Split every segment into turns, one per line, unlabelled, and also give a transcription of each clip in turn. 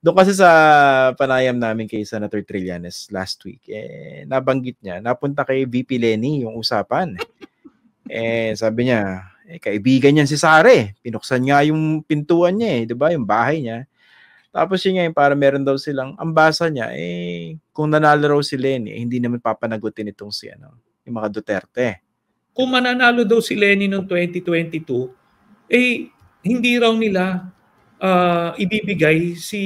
Doon kasi sa panayam namin kay Senator Trillanes last week, nabanggit niya, napunta kay VP Lenny yung usapan. Sabi niya, kaibigan niyan si Sare. Pinuksan nga yung pintuan niya, 'di ba? Yung bahay niya. Tapos yun nga, para meron daw silang, ang basa niya, kung nanalo raw si Lenny, hindi naman papanagutin itong yung mga Duterte.
Kung mananalo daw si Lenny noong 2022, hindi raw nila ibibigay si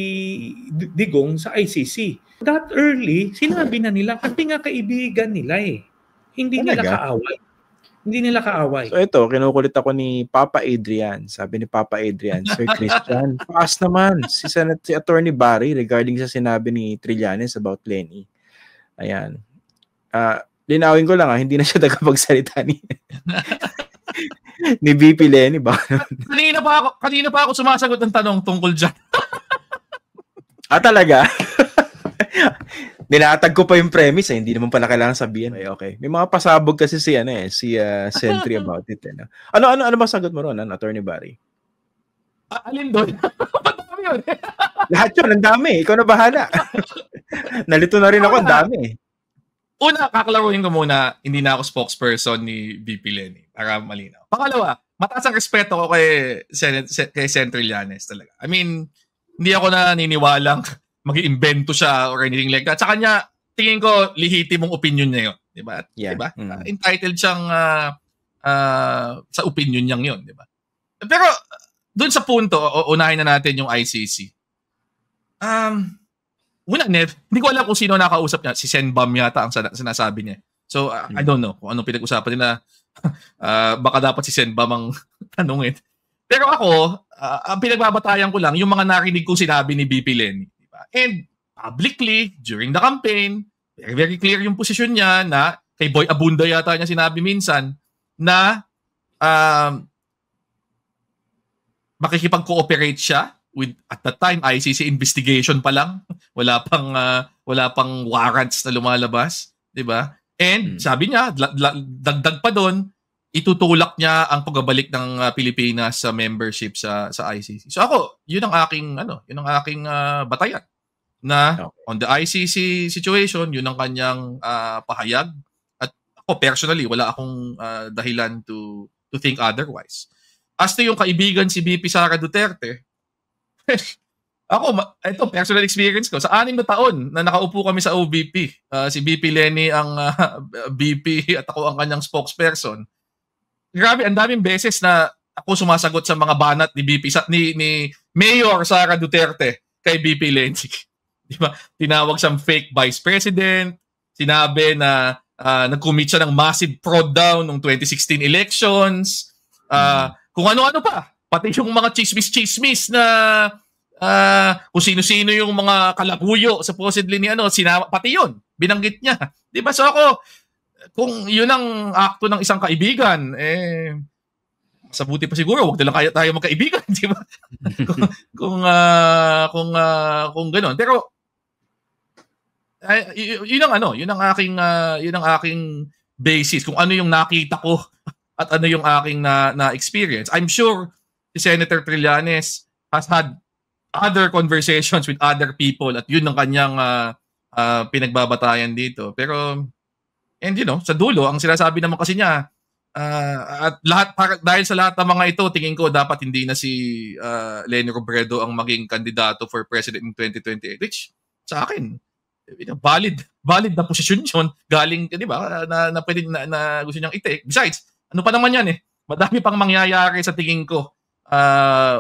Digong sa ICC. That early, sinabi na nila, kasi nga kaibigan nila Hindi nila kaaway. Hindi nila kaaway.
So ito, kinukulit ako ni Papa Adrian. Sabi ni Papa Adrian, Sir Christian, paas naman si Attorney Barry regarding sa sinabi ni Trillanes about Lenny. Ayan. Linawin ko lang hindi na siya tagapagsalita ni VP Lenny ba?
Kanina pa ako sumasagot ng tanong tungkol dyan.
Talaga? Nilatag ko pa yung premise, hindi naman pala kailangan sabihin. Okay. May mga pasabog kasi si Sentry about it. Ano masagot mo ron, Attorney Barry?
Alin doon? Madami yun.
Lahat yun, ang dami. Ikaw na bahala. Nalito na rin ako, ang dami.
Una, kaklaruhin ko muna, hindi na ako spokesperson ni VP Lenny. Para malinaw. Pangalawa, mataas ang respeto ko kay Sen. Trillanes talaga. I mean, hindi ako naniniwalang mag-iimbento siya or anything like that. Sa kanya, tingin ko, lehitimong opinion niya yun. Diba?
Yeah.
Diba? Entitled siyang sa opinion niyang yun. Diba? Pero, dun sa punto, unahin na natin yung ICC. Hindi ko alam kung sino nakausap niya. Si Sen Bam yata ang sinasabi niya. So, I don't know kung anong pinag-usapan nila. Baka dapat si Sen Bam ang tanungin. Pero ako, ang pinagbabatayan ko lang, yung mga narinig kong sinabi ni VP Lenny. And publicly, during the campaign, very, very clear yung posisyon niya na kay Boy Abunda yata niya sinabi minsan na makikipag-cooperate siya with, at that time, ICC investigation pa lang. Wala pang warrants na lumalabas. Diba? And sabi niya, dagdag pa doon, itutulak niya ang pagbabalik ng Pilipinas sa membership sa ICC. So ako, yun ang aking batayan. Na on the ICC situation, yun ang kanyang pahayag. At ako personally, wala akong dahilan to think otherwise. As to yung kaibigan si VP Sara Duterte, ito personal experience ko. Sa 6 na taon na nakaupo kami sa OVP, si VP Lenny ang VP at ako ang kanyang spokesperson. Grabe, ang daming beses na ako sumasagot sa mga banat ni ni Mayor Sara Duterte kay VP Lenny. Diba? Tinawag siyang fake vice president. Sinabi na nag-commit siya ng massive fraud daw noong 2016 elections. Kung ano-ano pa. Pati yung mga chismis-chismis na kung sino-sino yung mga kalabuyo supposedly ni pati yun. Binanggit niya. Diba? So ako, kung yun ang akto ng isang kaibigan, sa buti pa siguro, wag na lang kaya tayo magkaibigan, di ba? kung gano'n. Pero yun ang aking basis kung ano yung nakita ko at ano yung aking na experience. I'm sure si Senator Trillanes has had other conversations with other people at yun ang kanyang pinagbabatayan dito. Pero sa dulo ang sinasabi naman kasi niya at dahil sa lahat ng mga ito, tingin ko dapat hindi na si Leni Robredo ang maging kandidato for president in 2028, which sa akin valid na posisyon yun. Galing, di ba, na pwede na gusto niyang i-take. Besides, ano pa naman yan madami pang mangyayari sa tingin ko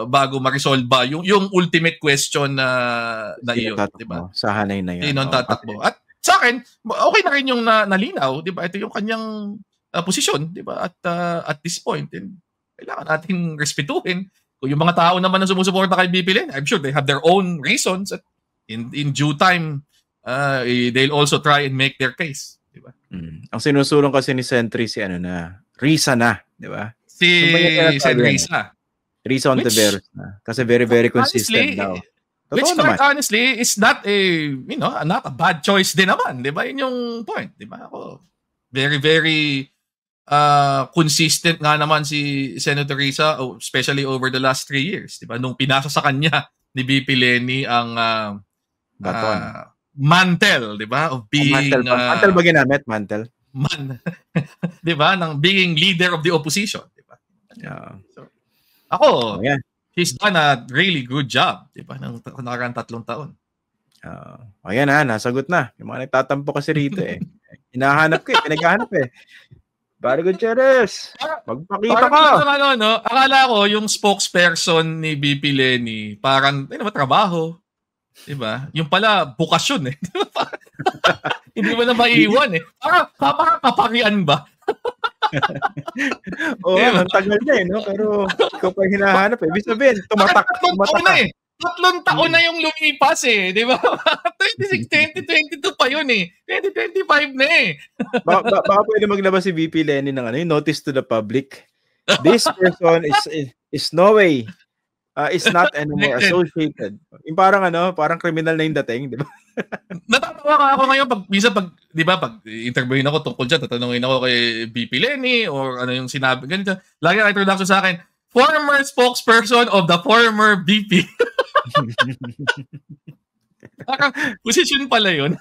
bago ma-resolve ba yung ultimate question na iyon, di ba?
Sa hanay na yan.
Sino ang tatakbo? At sa akin, okay na rin yung nalinaw, di ba? Ito yung kanyang posisyon, di ba? At this point, kailangan nating respetuhin. Kung yung mga tao naman na sumusuporta kay BP Lenny, I'm sure they have their own reasons. At in due time, they'll also try and make their case, di ba?
Ang sinusulong kasi ni Sentry Risa na, di ba?
Si Sen Risa.
Risa Ontiveros na. Kasi very, very consistent daw.
Which honestly is not a bad choice din naman, di ba? Yun yung point, di ba? Ako, very, very consistent nga naman si Senator Risa, especially over the last 3 years, di ba? Nung pinasa sa kanya ni VP Lenny ang
Baton.
mantle, 'di ba? Of being
mantle ba ginamit? Mantle.
Di ba? Ng being leader of the opposition, di ba?
Yeah.
So, ako, he's done a really good job, di ba? Nang nakaraan 3 taon.
Ayan na, nasagot na. Yung mga nagtatampo kasi rito eh. Hinahanap ko eh, pinaghahanap eh. Very good, Cheres. Magpakita ka.
No? Akala ko yung spokesperson ni VP Lenny, parang, trabaho. Diba? Yung pala, bukasyon eh. Hindi mo na maiiwan eh. Parang kaparian ba?
Oo, diba? Ang tagal na eh, no? Pero ikaw pa hinahanap eh. Ibig sabihin, tumatak.
3 taon na yung lumipas eh. Di ba? 2016, 2022 pa yun eh. 2025 na eh.
Baka pwede maglabas si VP Lenny ng yung notice to the public. This person is no way is not anymore associated. Yung parang criminal na yung dating, di ba?
Natatawa ka ako ngayon pag di ba, pag interviewin ako tungkol dyan, tatanungin ako kay VP Lenny or ano yung sinabi, ganito. Lagi ang introduction sa akin, former spokesperson of the former VP. Parang position pala yun.